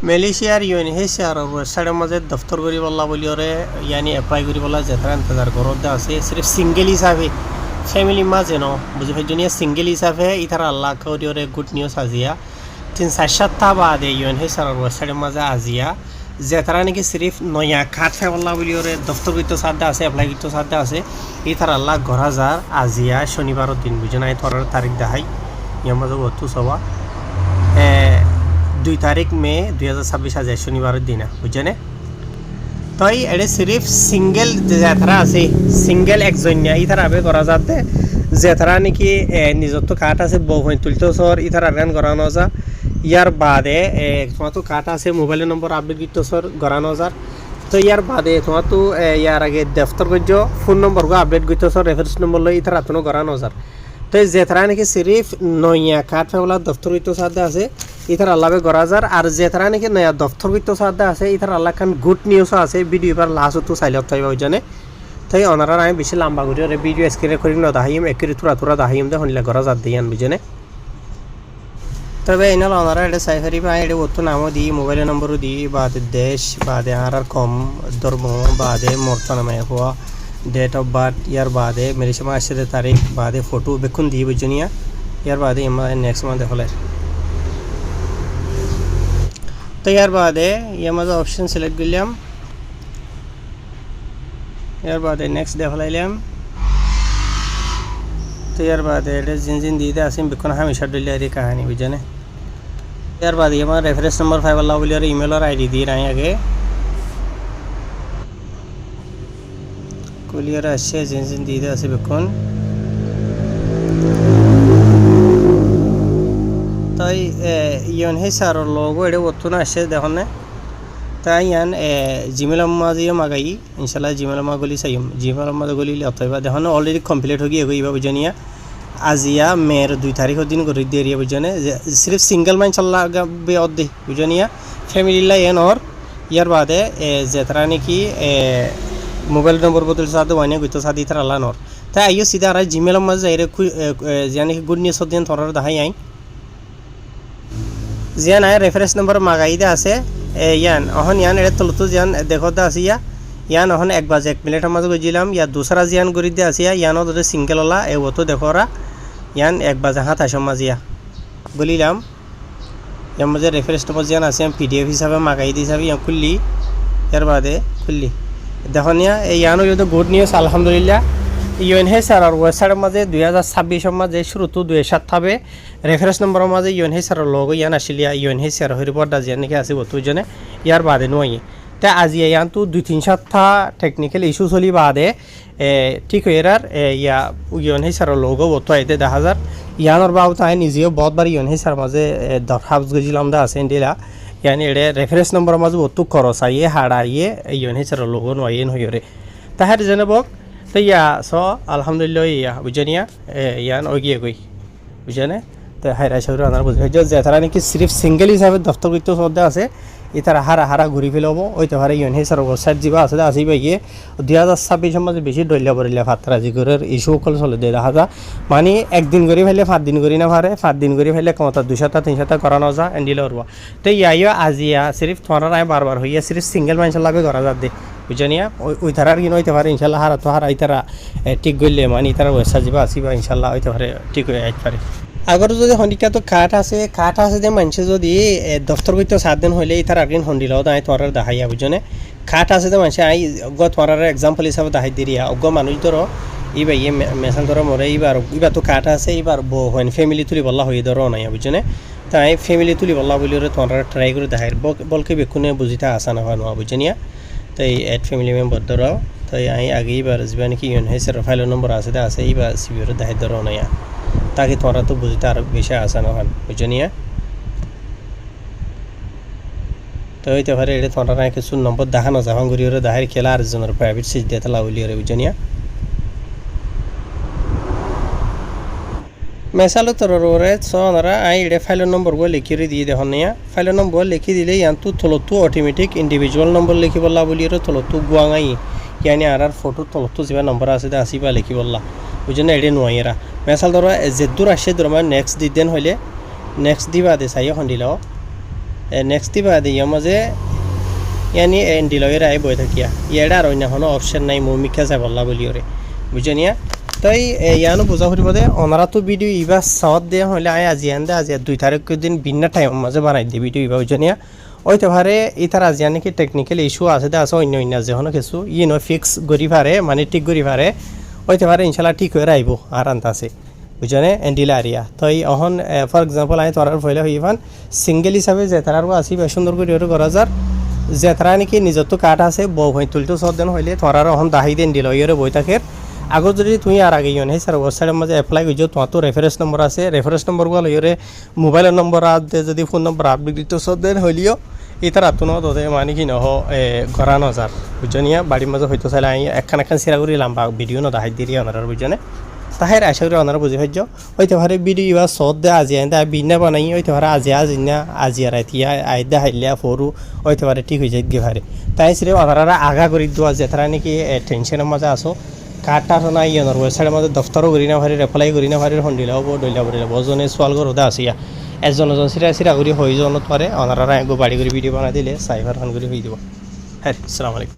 মালয়েছিয়ার UNHCR ওয়েবসাইটের মাঝে দফতর করি বললা বলি ওরে ইয়ানি এপ্লাই করি বলা যেতারা ইন্তজার করতে আছে সির্ফ সিঙ্গেল হিসাবে ফ্যামিলি মাঝে ন বুঝি ভাইজনিয়া সিঙ্গেল হিসাবে ইতারা আল্লাহ করি ওরে গুড নিউজ আজিয়া 3-4 বাদে ইউএনএইচসিআর ওয়েবসাইটের মাঝে আজিয়া যেতারা নাকি সির্ফ নয়া কাঠ ফে বললা বলি ওরে দফতর করতে সাধ্যে আছে এপ্লাই করতে সাধ্যে আছে ইতারা আল্লাহ ঘর হাজার আজিয়া শনিবারের দিন বুঝে নাই তোর তারিখ দেখাই ইয়ার মাঝে অতু সবা 2 তারিখ মে 2026 আজ শনিবারের দিন বুঝছেনে তাই এটা সিরিফ সিঙ্গেল যেতারা আছে সিঙ্গেল একজনিয়া ইতারা আবে করা যাতে যেতারা নাকি নিজত কাঠ আছে বউহই তুলতে সর ইতারা গান করানো যা ইয়ার বাদে তোমার তো কাঠ আছে মোবাইল নম্বর আপডেট করতে সর করানো যা তো ইয়ার বাদে তোমার তো ইয়ার আগে দফতর করছো ফোন নম্বর গো আপডেট করতে সর রেফারেন্স নম্বর লই ইতারা তো করানো যা তো যেতারা নাকি সিরিফ নয়া কাঠ ফেলা দফতর করতে সাধ্যে আছে ইতার আল্লাহে গরাজার আর যেতারা নাকি নয়া দফতর করতে সাধ্যে আছে ইতার আল্লাহ খান গুড নিউজও আছে ভিডিও এবার লাস্ট তো চাইলে তাই জানে তাই ওনারা আমি বেশি লম্বা করি আর ভিডিও স্ক্রিনে করি না দাহিম একরি তুরা দাহিম দে হনিলে গরাজার দিয়ান বুঝেনে তবে এনাল ওনারা এটা সাইফারি বা এটা অত নামও দিই মোবাইল নম্বরও দিই বাদে দেশ বাদে আর কম ধর্ম বাদে মর্তনামে হওয়া ডেট অফ বার্থ ইয়ার বাদে মেরে সময় আসছে তারিখ বাদে ফটো বেক্ষণ দিয়ে বুঝনিয়া ইয়ার বাদে নেক্সট মান্থ হলে তো ইয়ার বাদে ইয়ার মাঝে অপশন সিলেক্ট করলাম ইয়ার বাদে নেক্সট দেখালাইলাম তো ইয়ার বাদে এটা জিন দিয়ে আসিম বেক্ষণ হামেশা ডলিয়ারি কাহানি বুঝেনে ইয়ার বাদে আমার রেফারেন্স নম্বর 5 আল্লাহ বলি আর ইমেল আর আইডি দিয়ে নাই আগে কুলিয়ার আসছে জিন দিয়ে আছে বেক্ষণ তাই ইউএনএইচসিআর লোগো এটা অত না আসছে দেখুন না তাই ইয়ান জিমেল মাঝিও মাগাই ইনশাল্লাহ জিমেল মাগলি চাইম জিমেল মাগলি অতএবা দেখুন অলরেডি কমপ্লিট হয়ে গিয়ে গইবা বুঝনিয়া আজিয়া মের 2 তারিখের দিন করে দিয়ে এরিয়া বুঝনে সির্ফ সিঙ্গেল মান চাল্লা বে অদ্দি বুঝনিয়া ফ্যামিলি লা এন অর ইয়ার বাদে যেতারা নাকি মোবাইল নম্বর বদল সাথে ওয়ানে গইতো সাদি তার আল্লাহ নর তাই আইও সিধা আর জিমেল মাঝে এর জানি গুড নিউজ দিন তোর দেখাই আই জিয়ান আয় রেফারেন্স নম্বর মাগাইদে আছে ইয়ান অহন ইয়ান এটা তলতো জিয়ান দেখতে আসিয়া ইয়ান অহন 1 মিনিট মাঝে গজিলাম ইয়া দুসরা জিয়ান গরি দে আসিয়া ইয়ানো দরে সিঙ্গেল ওলা এ ওতো দেখরা ইয়ান 1:27 মাজিয়া বলিলাম ইয়ার মাঝে রেফারেন্স নম্বর জিয়ান আছে পিডিএফ হিসাবে মাগাই দি হিসাবে ইয়া খুললি এর বাদে খুললি দেখনিয়া এই ইয়ানো যদি গুড নিউজ আলহামদুলিল্লাহ ইউএনএইচসিআর ওয়েবসাইটের মাঝে 2026 মাঝে শুরুতো 2007 হবে রেফারেন্স নম্বরের মাঝে ইউএনএইচসিআর লোগো ইয়ান আসিলিয়া ইউএনএইচসিআর হরিপর্দা জিয়ান নাকি আছে বতুজনে ইয়ার বাদে নয় তা আজি ইয়ান তো 2-3 টেকনিক্যাল ইস্যু চলি বাদে ঠিক হইরার ইয়া ইউএনএইচসিআর লোগো বতু আইতে 10000 ইয়ানোর বাবু তাই নিজেও বহুতবার ইউএনএইচসিআর মাঝে দরখাস্ত গজিলাম দা আছে ইন্ডিলা ইয়ানি এড়ে রেফারেন্স নম্বরের মাঝে বতু খরচ আইয়ে হাড়াইয়ে ইউএনএইচসিআর লোগো নয়ন হইরে তাহার জেনেবক তো ইয়া স আলহামদুলিল্লাহ ইয়া বুঝনিয়া ইয়ান ওগিয়ে গই বুঝনে তো হাইরা শহর আনার বুঝে যেতারা নাকি সিরিফ সিঙ্গেল হিসাবে দফতর করতে সদ্যা আছে ইতারা হারা ঘুরি ফেলব ওইতে পারে ইউএনএইচসিআর ওয়েবসাইট যা আছে আসিবা গিয়ে 2026 মাঝে বেশি ডলিয়া বরিলা ফাত্রা জিগরের ইস্যু কল চলে দিয়ে দেখা যা মানে একদিন করে ফেলে 5 দিন করে না পারে 5 দিন করে ফেলে কমতা 200-300 করানো যা এন্ডিলে উড়বা তো ইয়াইও আজিয়া সিরিফ তোমার বারবার হইয়া সিরিফ সিঙ্গেল মানুষের লাগে করা যা দে বুঝনিয়া ওই ধারার কিন হইতে পারে ইনশাল্লাহ হারা তো হারা ইতারা ঠিক গইলে মানে ইতারা ওয়েবসাইট যা আসিবা ইনশাল্লাহ হইতে পারে ঠিক হয়ে আইতে পারে আগর যদি হন্ডিকা তো কাঠ আছে যে মানুষে যদি দফতর করতে 7 দিন হইলে ইতার আগিন হন্ডিলাও দায় তোর দেখাইয়া বুঝনে কাঠ আছে যে মানুষে আই অজ্ঞ তোর এক্সাম্পল হিসাবে দেখাই দিরিয়া অজ্ঞ মানুষ ধরো ইবা ইয়ে মেসান ধরো মরে এবার তো কাঠ আছে এবার বউ হয় ফ্যামিলি তুলি বল্লা হয়ে ধরো নাই বুঝনে তাই ফ্যামিলি তুলি বল্লা বলি তোর ট্রাই করে দেখাই বলকে বেক্ষণে বুঝিতে আসা না হয় না বুঝনিয়া তাই এড ফ্যামিলি মেম্বার ধরো তাই আই আগে এবার যাবা নাকি ইউএনএইচসিআর ফাইল নম্বর আছে এইবার সিবিওর দেখাই ধরো নাই তাকে তোরা তো বুঝতে আর বেশি আসানো হন বুঝনিয়া তো হইতে পারে এটা তোরা কিছু নম্বর দেখানো যখন ঘুরি ওরা দেখার খেলা আর জনের প্রাইভেট সিট দিয়ে লাউলি ওরে বুঝনিয়া মেসালো তোর ওরে সোনারা আই এটা ফাইলের নম্বর গো লিখি দিয়ে দেখুন নিয়া ফাইলের নম্বর লিখি দিলে ইয়ান্তু তলতু অটোমেটিক ইন্ডিভিজুয়াল নম্বর লিখি বললা বলি ওরে তলতু গুয়াঙাই ইয়ানি আর ফটো তলতু যে নম্বর আছে আসিবা লিখি বললা বুঝনে এটা নয় মেসাল ধরো যে দূর আসে ধরো নেক্সট দিন হইলে নেক্সট দিবা দে চাই এখন দিলাও নেক্সট দিবা দিয়ে মাঝে ইয়ানি এন্ডিলয়ের আই বই থাকিয়া ইয়াডা আর অন্য কোনো অপশন নাই মৌমিকা চাই বললা বলি ওরে বুঝনিয়া তাই ইয়ানো বোঝা ফুরিব দে অনারা তো ভিডিও ইবা সাওয়াত দিয়ে হলে আই আজি আনদে আজি 2 তারিখ দিন ভিন্ন টাইম মাঝে বানাই দি ভিডিও ইবা বুঝনিয়া ওইতে পারে ইতার আজি নাকি টেকনিক্যাল ইস্যু আছে দে আছে অন্য অন্য যে হনো কিছু ইনো ফিক্স করি পারে মানে ঠিক করি পারে ওইতে পারে ইনশাআল্লাহ ঠিক হয়ে আইব আর আনতাছে বুঝনে এন্ডিলারিয়া তাই অহন ফর এক্সাম্পল আই তোরার ফইলে হইবান সিঙ্গেল হিসাবে যে তারার আসি বেশ সুন্দর করে ওর করা যার যে তারা নাকি নিজের তো কাঠ আছে বউ হই তুলতে সদেন হইলে তোরার অহন দাহি দেন দিল ইয়ের বই থাকের আগত যদি তুমি আর আগে ইয়ে স্যার ওয়েবসাইটের মাঝে এপ্লাই করছো তোমার তো রেফারেন্স নম্বর আছে রেফারেন্স নম্বরগুলো ইয়ে মোবাইলের নম্বর আদে যদি ফোন নম্বর আপডেট দিতে সদেন হইলেও ইতার আতুনো তোদের মানে কি নহ ঘরা নজার বুঝনিয়া বাড়ির মাঝে হয়তো চাইলে আমি একখান সিরা করি লাম্বা ভিডিও ন দাহাই দিয়ে ওনার বুঝনে তাহের আশা করি ওনারা বুঝে পাইছ হইতে পারে ভিডিও ইবা সদ দে আজি আইন্দা বিনা বানাই হইতে পারে আজি না আজি আর এতিয়া আইদা হাইলিয়া ফরু হইতে পারে ঠিক হয়ে যাই গে পারে তাই সিরে ওনারা আগা করে দেওয়া যে তারা নাকি টেনশনের মাঝে আসো কাঠটা নাই ইয়নৰ ওয়েবসাইটের মাঝে দফতরও করি না পারি এপ্লাই করি না পারি হন্ডিলা হব ডইলা পড়িলা বজনে সোয়াল করতে আসিয়া এজন সিরা করি হয়ে যাওয়ার পরে ওনারা বাড়ি করে ভিডিও বানাই দিলে সাইবার খান করে হয়ে যাব হ্যাঁ আসসালামু আলাইকুম